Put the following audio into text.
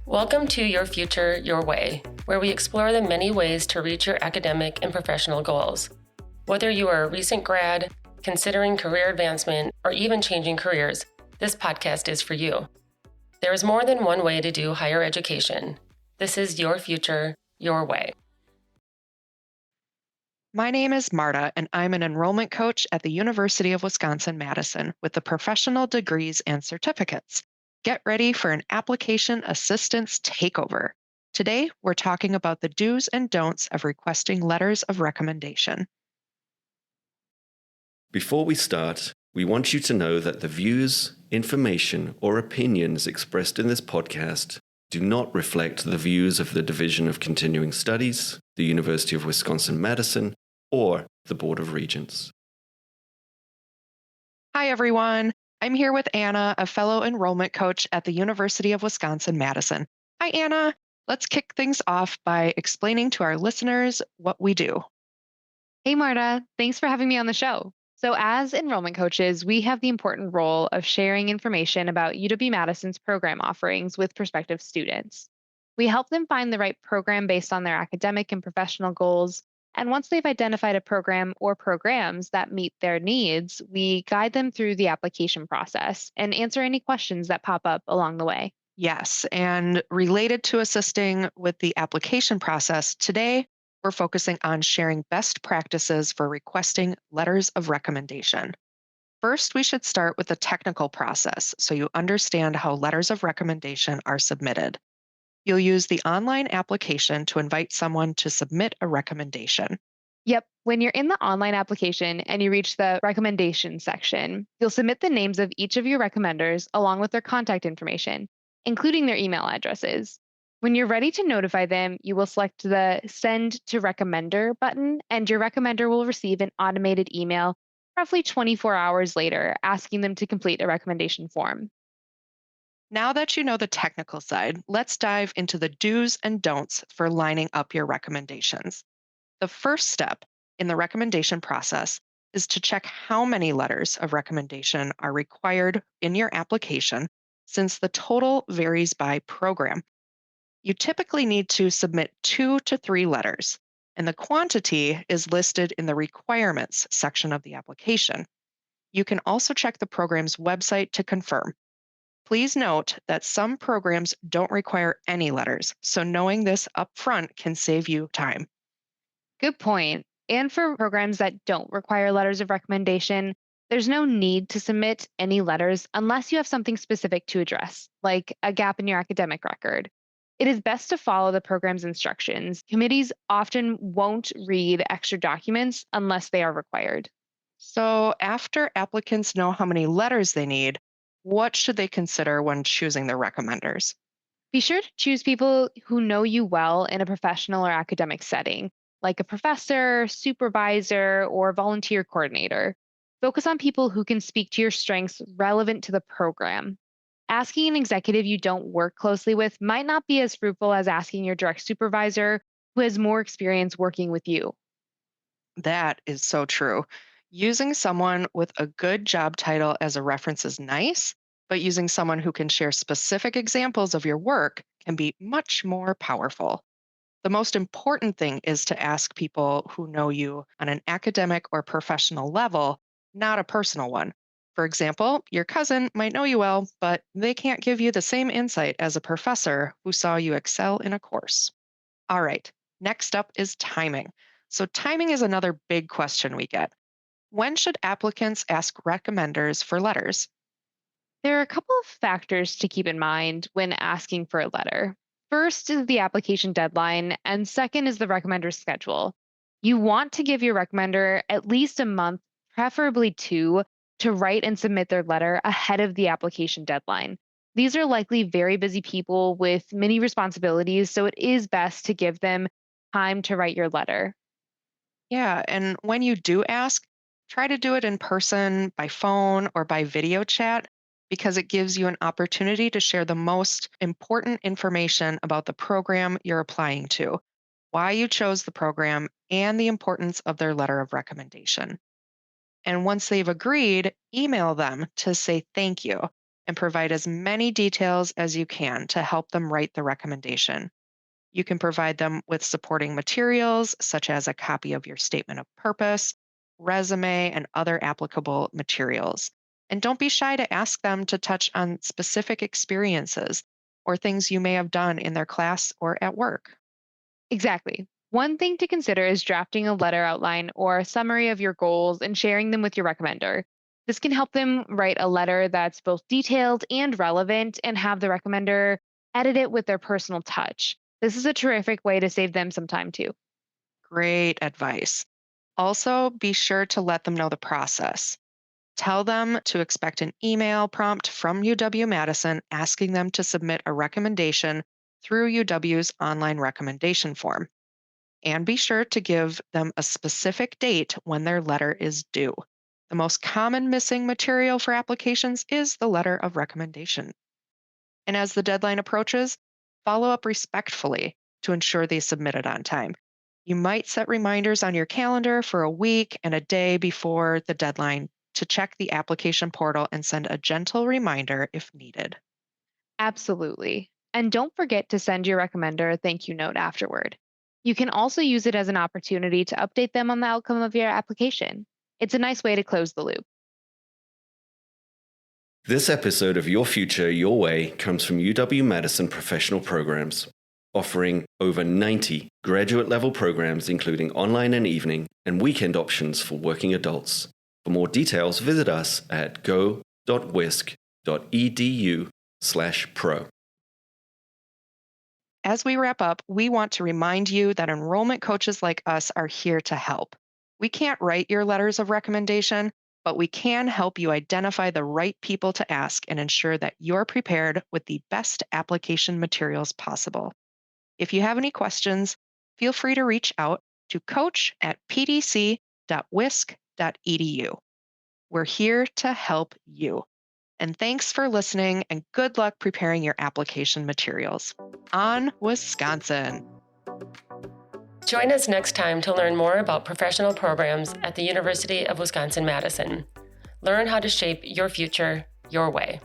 Welcome to Your Future, Your Way, where we explore the many ways to reach your academic and professional goals. Whether you are a recent grad, considering career advancement, or even changing careers, this podcast is for you. There is more than one way to do higher education. This is Your Future, Your Way. My name is Marta, and I'm an enrollment coach at the University of Wisconsin-Madison with the professional degrees and certificates. Get ready for an application assistance takeover. Today, we're talking about the do's and don'ts of requesting letters of recommendation. Before we start, we want you to know that the views, information, or opinions expressed in this podcast do not reflect the views of the Division of Continuing Studies, the University of Wisconsin-Madison, or the Board of Regents. Hi, everyone. I'm here with Anna, a fellow enrollment coach at the University of Wisconsin-Madison. Hi, Anna. Let's kick things off by explaining to our listeners what we do. Hey, Marta. Thanks for having me on the show. So as enrollment coaches, we have the important role of sharing information about UW-Madison's program offerings with prospective students. We help them find the right program based on their academic and professional goals. And once they've identified a program or programs that meet their needs, we guide them through the application process and answer any questions that pop up along the way. Yes, and related to assisting with the application process, today we're focusing on sharing best practices for requesting letters of recommendation. First, we should start with the technical process so you understand how letters of recommendation are submitted. You'll use the online application to invite someone to submit a recommendation. Yep, when you're in the online application and you reach the recommendation section, you'll submit the names of each of your recommenders along with their contact information, including their email addresses. When you're ready to notify them, you will select the Send to Recommender button, and your recommender will receive an automated email roughly 24 hours later asking them to complete a recommendation form. Now that you know the technical side, let's dive into the do's and don'ts for lining up your recommendations. The first step in the recommendation process is to check how many letters of recommendation are required in your application, since the total varies by program. You typically need to submit 2 to 3 letters, and the quantity is listed in the requirements section of the application. You can also check the program's website to confirm. Please note that some programs don't require any letters, so knowing this upfront can save you time. Good point. And for programs that don't require letters of recommendation, there's no need to submit any letters unless you have something specific to address, like a gap in your academic record. It is best to follow the program's instructions. Committees often won't read extra documents unless they are required. So, after applicants know how many letters they need, what should they consider when choosing their recommenders? Be sure to choose people who know you well in a professional or academic setting, like a professor, supervisor, or volunteer coordinator. Focus on people who can speak to your strengths relevant to the program. Asking an executive you don't work closely with might not be as fruitful as asking your direct supervisor who has more experience working with you. That is so true. Using someone with a good job title as a reference is nice, but using someone who can share specific examples of your work can be much more powerful. The most important thing is to ask people who know you on an academic or professional level, not a personal one. For example, your cousin might know you well, but they can't give you the same insight as a professor who saw you excel in a course. All right, next up is timing. So, timing is another big question we get. When should applicants ask recommenders for letters? There are a couple of factors to keep in mind when asking for a letter. First is the application deadline, and second is the recommender's schedule. You want to give your recommender at least a month, preferably 2, to write and submit their letter ahead of the application deadline. These are likely very busy people with many responsibilities, so it is best to give them time to write your letter. Yeah, and when you do ask, try to do it in person, by phone, or by video chat because it gives you an opportunity to share the most important information about the program you're applying to. why you chose the program, and the importance of their letter of recommendation. And once they've agreed, email them to say thank you and provide as many details as you can to help them write the recommendation. You can provide them with supporting materials, such as a copy of your statement of purpose, resume, and other applicable materials. And don't be shy to ask them to touch on specific experiences or things you may have done in their class or at work. Exactly. One thing to consider is drafting a letter outline or a summary of your goals and sharing them with your recommender. This can help them write a letter that's both detailed and relevant and have the recommender edit it with their personal touch. This is a terrific way to save them some time too. Great advice. Also, be sure to let them know the process. Tell them to expect an email prompt from UW-Madison asking them to submit a recommendation through UW's online recommendation form. And be sure to give them a specific date when their letter is due. The most common missing material for applications is the letter of recommendation. And as the deadline approaches, follow up respectfully to ensure they submit it on time. You might set reminders on your calendar for a week and a day before the deadline to check the application portal and send a gentle reminder if needed. Absolutely. And don't forget to send your recommender a thank you note afterward. You can also use it as an opportunity to update them on the outcome of your application. It's a nice way to close the loop. This episode of Your Future, Your Way comes from UW-Madison Professional Programs, offering over 90 graduate-level programs including online and evening and weekend options for working adults. For more details, visit us at go.wisc.edu/pro. As we wrap up, we want to remind you that enrollment coaches like us are here to help. We can't write your letters of recommendation, but we can help you identify the right people to ask and ensure that you're prepared with the best application materials possible. If you have any questions, feel free to reach out to coach@pdc.wisc.edu. We're here to help you. And thanks for listening, and good luck preparing your application materials. On Wisconsin! Join us next time to learn more about professional programs at the University of Wisconsin-Madison. Learn how to shape your future your way.